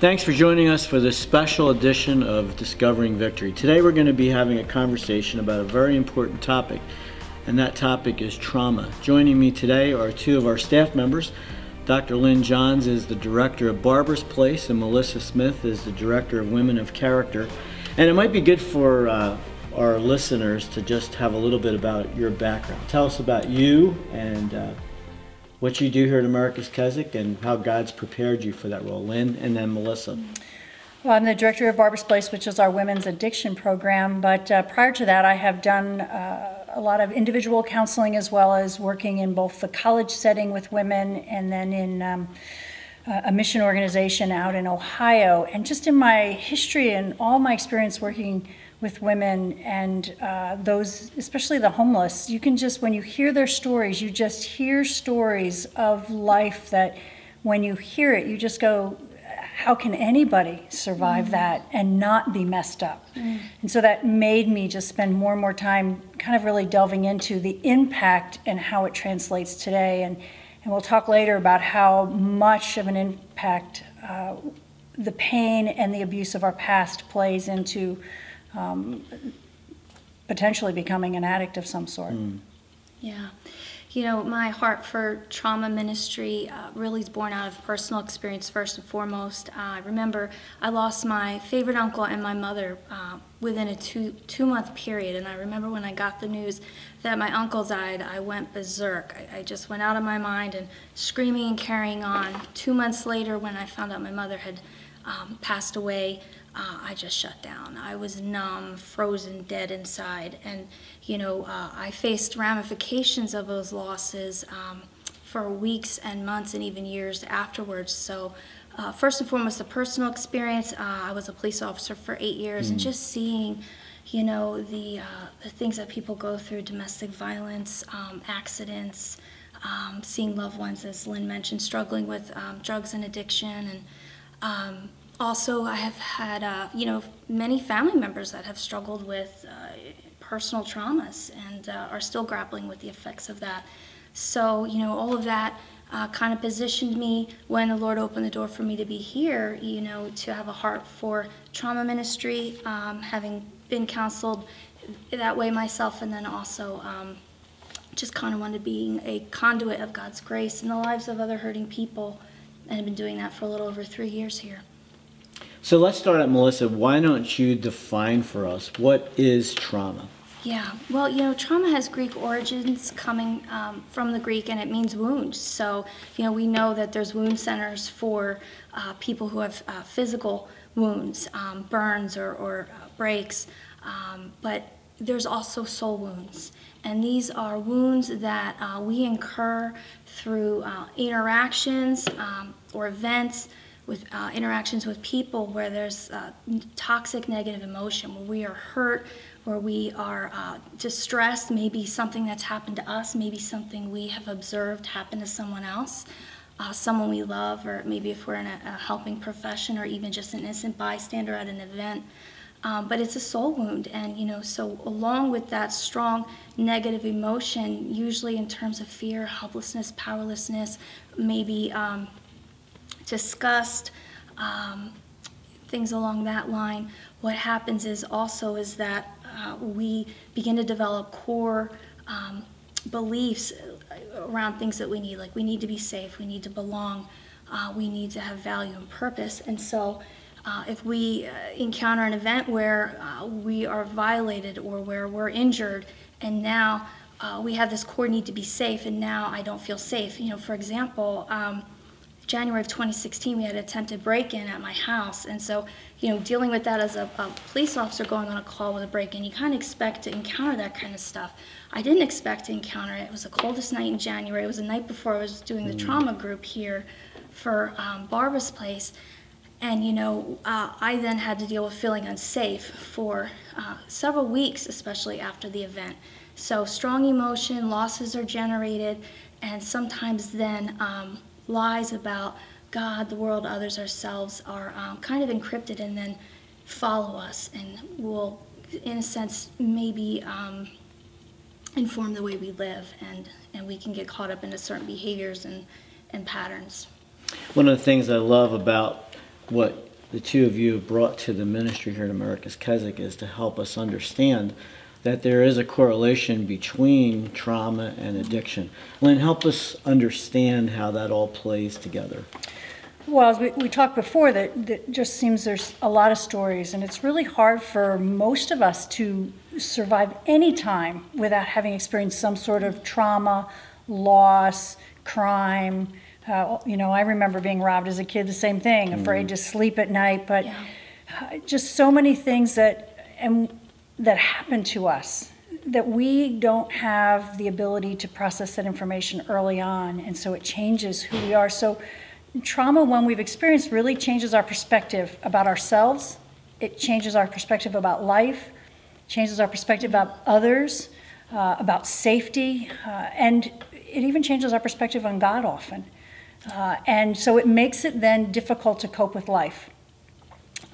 Thanks for joining us for this special edition of Discovering Victory. Today we're going to be having a conversation about a very important topic, and that topic is trauma. Joining me today are two of our staff members. Dr. Lynn Johns is the director of Barbara's Place, and Melissa Smith is the director of Women of Character. And it might be good for our listeners to just have a little bit about your background. Tell us about you and what you do here at America's Keswick and how God's prepared you for that role. Lynn and then Melissa. Well, I'm the director of Barbara's Place, which is our women's addiction program, but prior to that I have done a lot of individual counseling as well as working in both the college setting with women and then in a mission organization out in Ohio. And just in my history and all my experience working with women and those, especially the homeless, you can just, when you hear their stories, you just hear stories of life that when you hear it, you just go, how can anybody survive that and not be messed up? And so that made me just spend more and more time kind of really delving into the impact and how it translates today. And we'll talk later about how much of an impact the pain and the abuse of our past plays into potentially becoming an addict of some sort. Yeah. You know, my heart for trauma ministry really is born out of personal experience first and foremost. I remember I lost my favorite uncle and my mother within a two-month period, and I remember when I got the news that my uncle died, I went berserk. I just went out of my mind and screaming and carrying on. 2 months later, when I found out my mother had passed away, I just shut down. I was numb, frozen, dead inside. And, you know, I faced ramifications of those losses for weeks and months and even years afterwards. So first and foremost, the personal experience. I was a police officer for 8 years, and just seeing, you know, the things that people go through, domestic violence, accidents, seeing loved ones, as Lynn mentioned, struggling with drugs and addiction. And also, I have had, you know, many family members that have struggled with personal traumas and are still grappling with the effects of that. So, you know, all of that kind of positioned me when the Lord opened the door for me to be here, you know, to have a heart for trauma ministry, having been counseled that way myself, and then also just kind of wanted being a conduit of God's grace in the lives of other hurting people, and I've been doing that for a little over 3 years here. So let's start at Melissa. Why don't you define for us what is trauma? Yeah, well, you know, trauma has Greek origins coming from the Greek, and it means wound. So, you know, we know that there's wound centers for people who have physical wounds, burns or breaks, but there's also soul wounds. And these are wounds that we incur through interactions or events, with interactions with people where there's toxic negative emotion, where we are hurt, where we are distressed, maybe something that's happened to us, maybe something we have observed happen to someone else, someone we love, or maybe if we're in a helping profession, or even just an innocent bystander at an event. But it's a soul wound, and you know, so along with that strong negative emotion, usually in terms of fear, helplessness, powerlessness, maybe disgust, things along that line, what happens is that we begin to develop core beliefs around things that we need, like we need to be safe, we need to belong, we need to have value and purpose. And so if we encounter an event where we are violated or where we're injured, and now we have this core need to be safe, and now I don't feel safe. You know, for example, January of 2016, we had an attempted break-in at my house, and so, you know, dealing with that as a police officer going on a call with a break-in, you kind of expect to encounter that kind of stuff. I didn't expect to encounter it. It was the coldest night in January. It was the night before I was doing the trauma group here for Barbara's Place, and you know, I then had to deal with feeling unsafe for several weeks, especially after the event. So strong emotion, losses are generated, and sometimes then lies about God, the world, others, ourselves are kind of encrypted and then follow us and will, in a sense, maybe inform the way we live, and we can get caught up into certain behaviors and patterns. One of the things I love about what the two of you have brought to the ministry here at America's Keswick is to help us understand that there is a correlation between trauma and addiction. Lynne, help us understand how that all plays together. Well, as we talked before, that just seems there's a lot of stories, and it's really hard for most of us to survive any time without having experienced some sort of trauma, loss, crime. I remember being robbed as a kid, the same thing, afraid to sleep at night, but just so many things that happen to us that we don't have the ability to process that information early on, and so it changes who we are. So trauma, when we've experienced, really changes our perspective about ourselves. It changes our perspective about life, changes our perspective about others, about safety, and it even changes our perspective on God often. And so it makes it then difficult to cope with life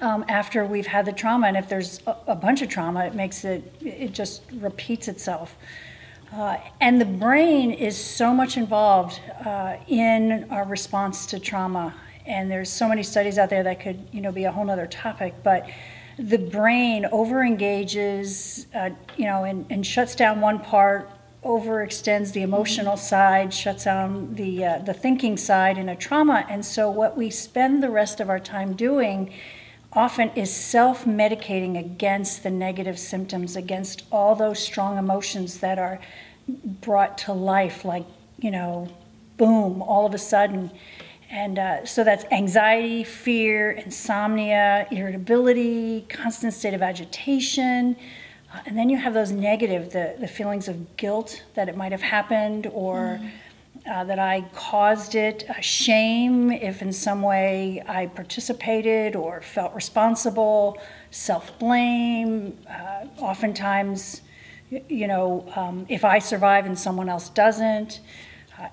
after we've had the trauma. And if there's a bunch of trauma, it just repeats itself. And the brain is so much involved in our response to trauma. And there's so many studies out there that could, be a whole nother topic. But the brain overengages, and shuts down one part, overextends the emotional side, shuts down the thinking side in a trauma. And so what we spend the rest of our time doing often is self-medicating against the negative symptoms, against all those strong emotions that are brought to life, like, boom, all of a sudden. And so that's anxiety, fear, insomnia, irritability, constant state of agitation. And then you have those negative, the feelings of guilt that it might have happened, or that I caused it, shame if in some way I participated or felt responsible, self-blame, oftentimes, if I survive and someone else doesn't.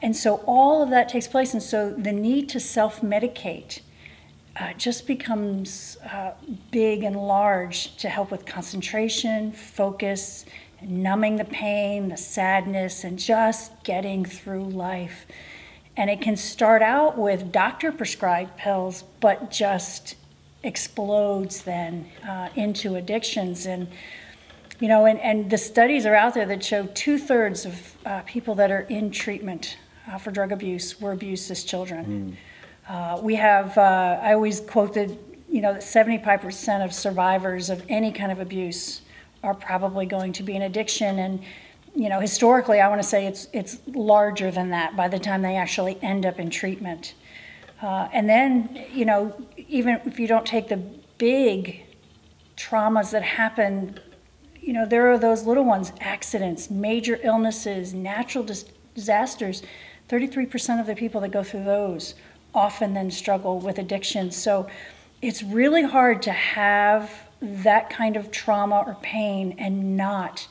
And so all of that takes place, and so the need to self-medicate just becomes big and large to help with concentration, focus, numbing the pain, the sadness, and just getting through life. And it can start out with doctor-prescribed pills, but just explodes then into addictions. And and the studies are out there that show 2/3 of people that are in treatment for drug abuse were abused as children. We have, I always quote that, that 75% of survivors of any kind of abuse are probably going to be an addiction. And, historically, I want to say it's larger than that by the time they actually end up in treatment. And then, even if you don't take the big traumas that happen, there are those little ones, accidents, major illnesses, natural disasters. 33% of the people that go through those often then struggle with addiction. So it's really hard to have that kind of trauma or pain and not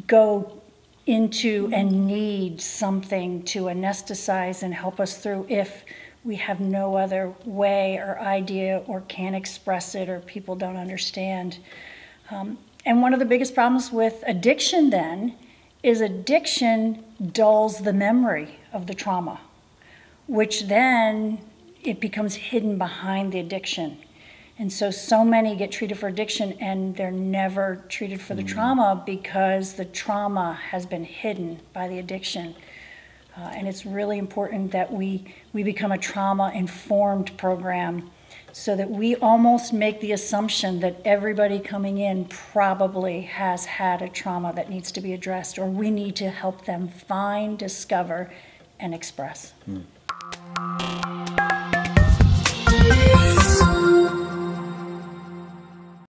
go into and need something to anesthetize and help us through if we have no other way or idea or can't express it or people don't understand. And one of the biggest problems with addiction then is addiction dulls the memory of the trauma, which then it becomes hidden behind the addiction. And so many get treated for addiction and they're never treated for the trauma because the trauma has been hidden by the addiction. And it's really important that we become a trauma-informed program so that we almost make the assumption that everybody coming in probably has had a trauma that needs to be addressed, or we need to help them find, discover, and express.